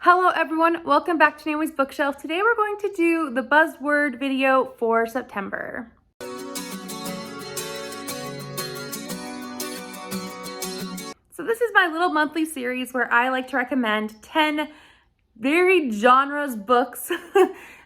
Hello everyone, welcome back to Naomi's Bookshelf. Today we're going to do the buzzword video for September. So this is my little monthly series where I like to recommend 10 very genres books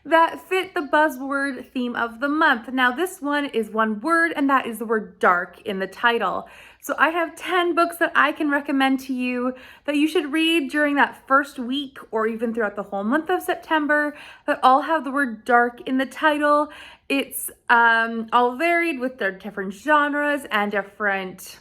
that fit the buzzword theme of the month. Now this one is one word, and that is the word dark in the title. So I have 10 books that I can recommend to you that you should read during that first week or even throughout the whole month of September that all have the word dark in the title. It's all varied with their different genres and different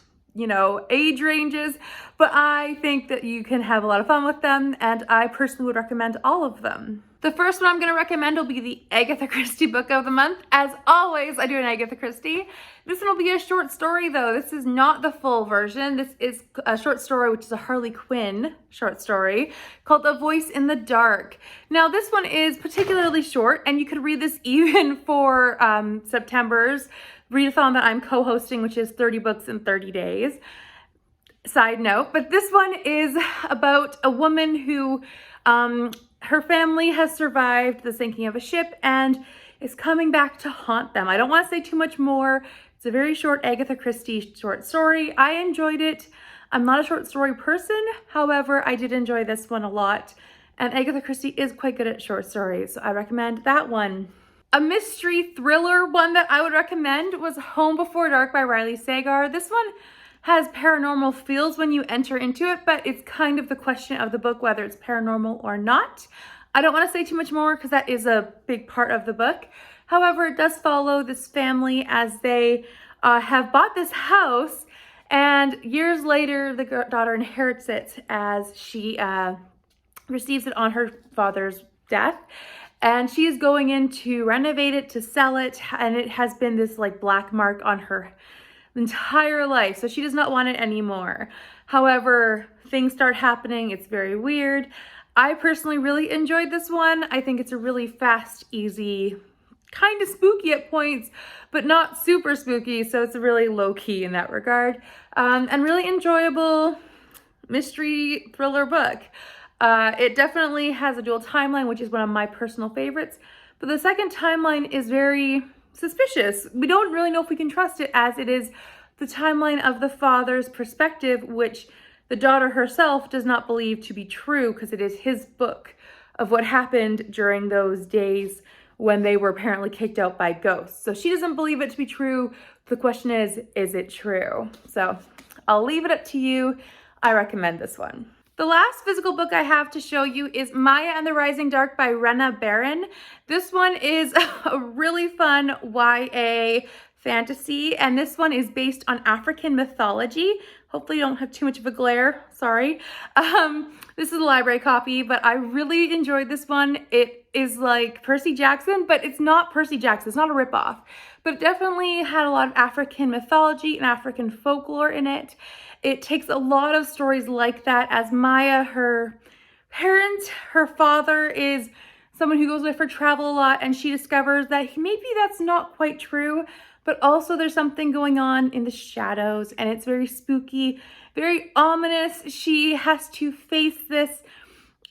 age ranges, but I think that you can have a lot of fun with them, and I personally would recommend all of them. The first one I'm going to recommend will be the Agatha Christie book of the month. As always, I do an Agatha Christie. This one will be a short story though. This is not the full version. This is a short story, which is a Harley Quinn short story called A Voice in the Dark. Now this one is particularly short, and you could read this even for September's readathon that I'm co-hosting, which is 30 books in 30 days. Side note, but this one is about a woman who, her family has survived the sinking of a ship and is coming back to haunt them. I don't want to say too much more. It's a very short Agatha Christie short story. I enjoyed it. I'm not a short story person. However, I did enjoy this one a lot. And Agatha Christie is quite good at short stories, so I recommend that one. A mystery thriller one that I would recommend was Home Before Dark by Riley Sagar. This one has paranormal feels when you enter into it, but it's kind of the question of the book whether it's paranormal or not. I don't want to say too much more because that is a big part of the book. However, it does follow this family as they have bought this house, and years later the daughter inherits it as she receives it on her father's death. And she is going in to renovate it, to sell it, and it has been this like black mark on her entire life, so she does not want it anymore. However, things start happening. It's very weird. I personally really enjoyed this one. I think it's a really fast, easy, kind of spooky at points, but not super spooky, so it's really low-key in that regard, and really enjoyable mystery thriller book. It definitely has a dual timeline, which is one of my personal favorites, but the second timeline is very suspicious. We don't really know if we can trust it, as it is the timeline of the father's perspective, which the daughter herself does not believe to be true because it is his book of what happened during those days when they were apparently kicked out by ghosts. So she doesn't believe it to be true. The question is it true? So I'll leave it up to you. I recommend this one. The last physical book I have to show you is Maya and the Rising Dark by Rena Barron. This one is a really fun YA fantasy, and this one is based on African mythology. Hopefully you don't have too much of a glare, sorry. This is a library copy, but I really enjoyed this one. It is like Percy Jackson, but it's not Percy Jackson, it's not a ripoff. But it definitely had a lot of African mythology and African folklore in it. It takes a lot of stories like that, as Maya, her father is someone who goes away for travel a lot, and she discovers that maybe that's not quite true, but also there's something going on in the shadows, and it's very spooky, very ominous. She has to face this,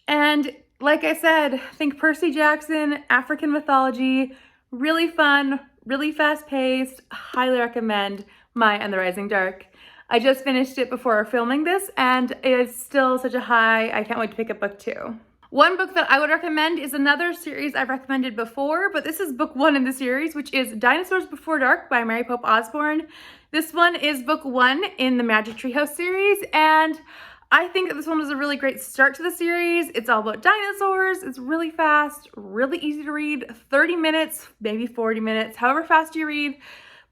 and like I said, think Percy Jackson, African mythology, really fun, really fast-paced. Highly recommend Maya and the Rising Dark. I just finished it before filming this, and it's still such a high. I can't wait to pick up book 2. One book that I would recommend is another series I've recommended before, but this is book 1 in the series, which is Dinosuars Before Dark by Mary Pope Osborne. This one is book 1 in the Magic Treehouse series, and I think that this one was a really great start to the series. It's all about dinosaurs. It's really fast, really easy to read, 30 minutes, maybe 40 minutes, however fast you read.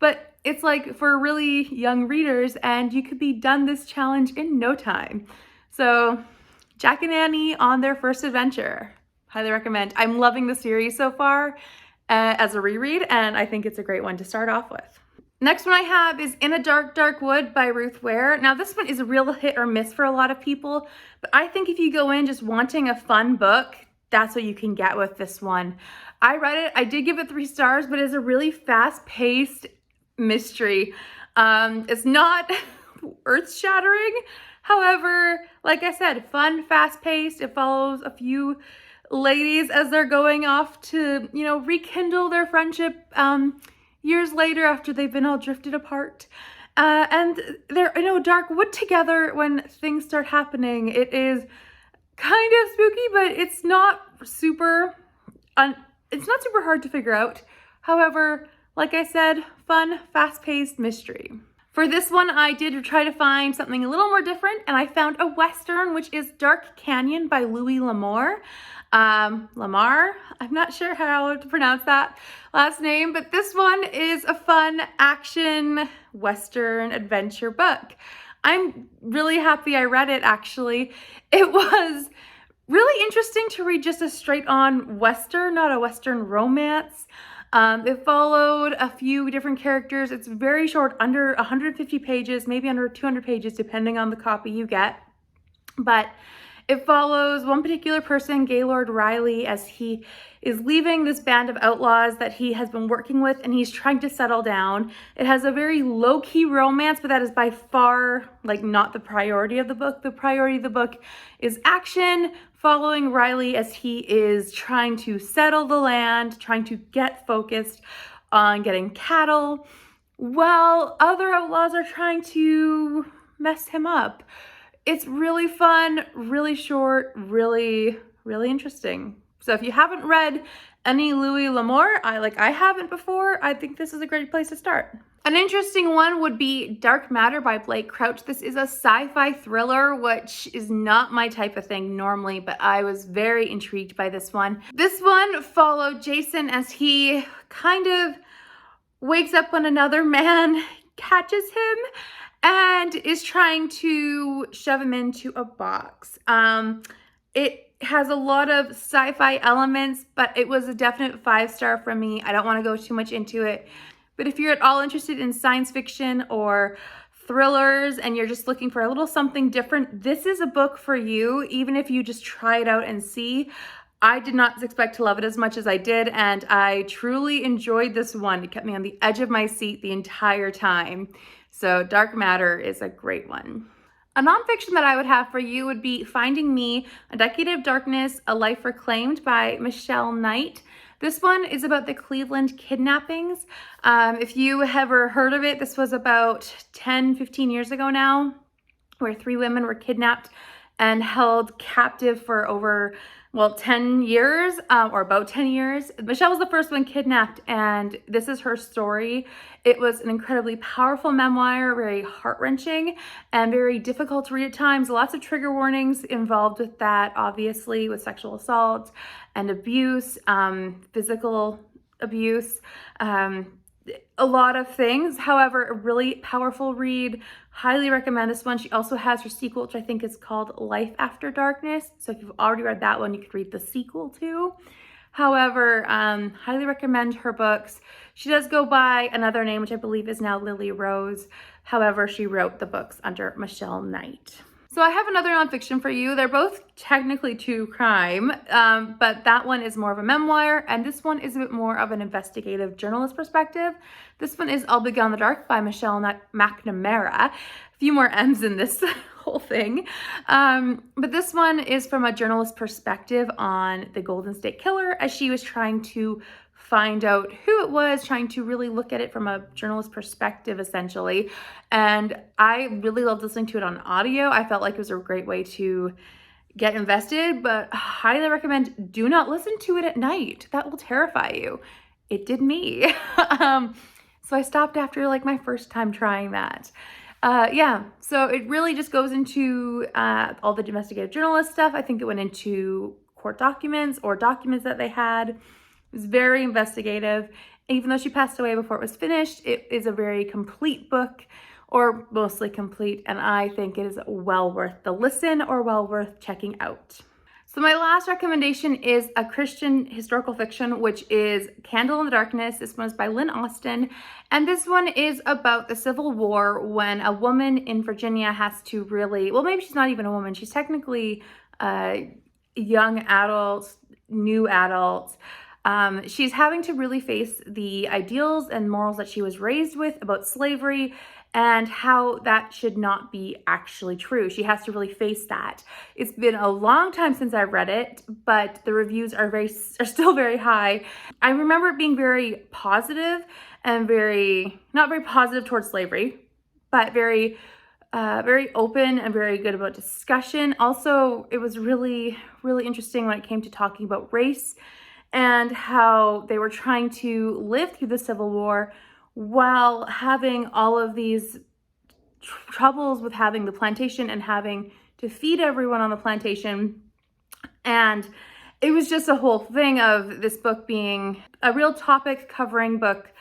But it's like for really young readers, and you could be done this challenge in no time. So Jack and Annie on their first adventure. Highly recommend. I'm loving the series so far as a reread, and I think it's a great one to start off with. Next one I have is In a Dark, Dark Wood by Ruth Ware. Now this one is a real hit or miss for a lot of people, but I think if you go in just wanting a fun book, that's what you can get with this one. I read it, I did give it 3 stars, but it's a really fast-paced mystery. It's not earth-shattering. However, like I said, fun, fast-paced. It follows a few ladies as they're going off to, rekindle their friendship years later after they've been all drifted apart. And they're in a dark wood together when things start happening. It is kind of spooky, but it's not super hard to figure out. However, like I said, fun, fast-paced mystery. For this one, I did try to find something a little more different, and I found a Western, which is Dark Canyon by Louis L'Amour. Lamar, I'm not sure how to pronounce that last name, but this one is a fun action Western adventure book. I'm really happy I read it, actually. It was really interesting to read just a straight-on Western, not a Western romance. It followed a few different characters. It's very short, under 150 pages, maybe under 200 pages, depending on the copy you get. But it follows one particular person, Gaylord Riley, as he is leaving this band of outlaws that he has been working with, and he's trying to settle down. It has a very low-key romance, but that is by far, not the priority of the book. The priority of the book is action, following Riley as he is trying to settle the land, trying to get focused on getting cattle, while other outlaws are trying to mess him up. It's really fun, really short, really, really interesting. So if you haven't read any Louis L'Amour, I haven't before, I think this is a great place to start. An interesting one would be Dark Matter by Blake Crouch. This is a sci-fi thriller, which is not my type of thing normally, but I was very intrigued by this one. This one followed Jason as he kind of wakes up when another man catches him and is trying to shove him into a box. It has a lot of sci-fi elements, but it was a definite 5-star from me. I don't want to go too much into it. But if you're at all interested in science fiction or thrillers and you're just looking for a little something different, this is a book for you, even if you just try it out and see. I did not expect to love it as much as I did, and I truly enjoyed this one. It kept me on the edge of my seat the entire time. So Dark Matter is a great one. A nonfiction that I would have for you would be Finding Me, A Decade of Darkness, A Life Reclaimed by Michelle Knight. This one is about the Cleveland kidnappings. If you ever heard of it, this was about 10-15 years ago now, where 3 women were kidnapped and held captive for over 10 years, or about 10 years. Michelle was the first one kidnapped, and this is her story. It was an incredibly powerful memoir, very heart-wrenching and very difficult to read at times. Lots of trigger warnings involved with that, obviously, with sexual assault and abuse, physical abuse, a lot of things. However, a really powerful read. Highly recommend this one. She also has her sequel, which I think is called Life After Darkness. So if you've already read that one, you could read the sequel too. However, highly recommend her books. She does go by another name, which I believe is now Lily Rose. However, she wrote the books under Michelle Knight. So I have another nonfiction for you. They're both technically true crime, but that one is more of a memoir, and this one is a bit more of an investigative journalist perspective. This one is I'll Be Gone in the Dark by Michelle McNamara. A few more M's in this whole thing. But this one is from a journalist perspective on the Golden State Killer, as she was trying to find out who it was, trying to really look at it from a journalist perspective, essentially. And I really loved listening to it on audio. I felt like it was a great way to get invested, but highly recommend do not listen to it at night. That will terrify you. It did me. So I stopped after my first time trying that. So it really just goes into all the investigative journalist stuff. I think it went into court documents or documents that they had. It was very investigative. Even though she passed away before it was finished, it is a very complete book, or mostly complete, and I think it is well worth the listen or well worth checking out. So my last recommendation is a Christian historical fiction, which is Candle in the Darkness. This one is by Lynn Austin, and this one is about the Civil War, when a woman in Virginia has to really, maybe she's not even a woman, she's technically a young adult, new adult. She's having to really face the ideals and morals that she was raised with about slavery and how that should not be actually true. She has to really face that. It's been a long time since I've read it, but the reviews are still very high. I remember it being very positive and not very positive towards slavery, but very open and very good about discussion. Also, it was really, really interesting when it came to talking about race and how they were trying to live through the Civil War while having all of these troubles with having the plantation and having to feed everyone on the plantation. And it was just a whole thing of this book being a real topic covering book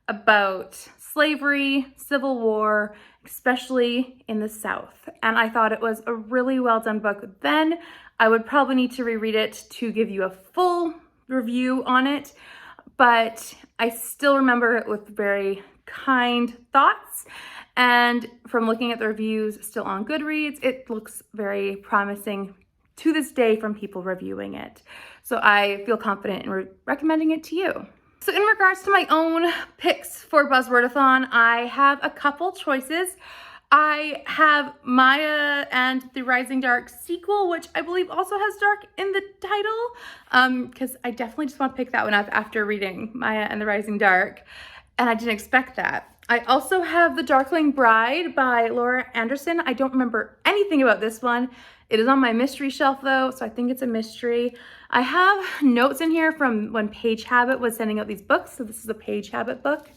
about slavery, Civil War, especially in the South. And I thought it was a really well done book then. I would probably need to reread it to give you a full review on it, but I still remember it with very kind thoughts. And from looking at the reviews still on Goodreads, it looks very promising to this day from people reviewing it. So I feel confident in recommending it to you. So in regards to my own picks for Buzzwordathon, I have a couple choices. I have Maya and the Rising Dark sequel, which I believe also has dark in the title, because I definitely just want to pick that one up after reading Maya and the Rising Dark, and I didn't expect that. I also have The Darkling Bride by Laura Andersen. I don't remember anything about this one. It is on my mystery shelf though, so I think it's a mystery. I have notes in here from when Page Habit was sending out these books, so this is a Page Habit book.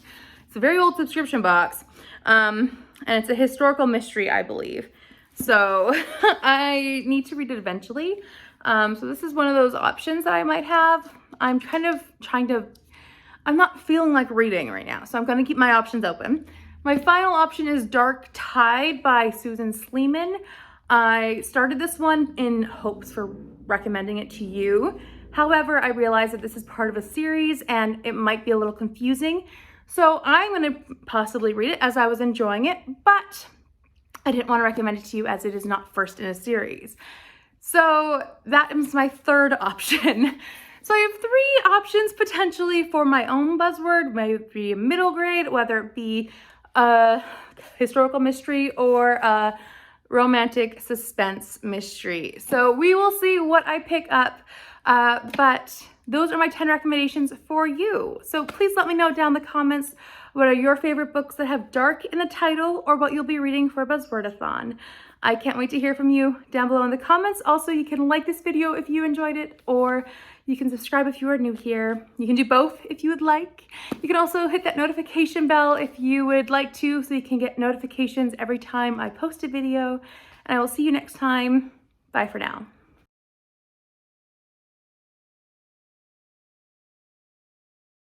It's a very old subscription box, and it's a historical mystery, I believe. So I need to read it eventually. So this is one of those options that I might have. I'm kind of I'm not feeling like reading right now, so I'm going to keep my options open. My final option is Dark Tide by Susan Sleeman. I started this one in hopes for recommending it to you. However, I realized that this is part of a series and it might be a little confusing. So I'm going to possibly read it as I was enjoying it, but I didn't want to recommend it to you as it is not first in a series. So that is my third option. So I have three options potentially for my own buzzword, maybe a middle grade, whether it be a historical mystery or a romantic suspense mystery. So we will see what I pick up, but those are my 10 recommendations for you. So please let me know down in the comments what are your favorite books that have dark in the title or what you'll be reading for Buzzwordathon. I can't wait to hear from you down below in the comments. Also, you can like this video if you enjoyed it, or you can subscribe if you are new here. You can do both if you would like. You can also hit that notification bell if you would like to, so you can get notifications every time I post a video. And I will see you next time. Bye for now.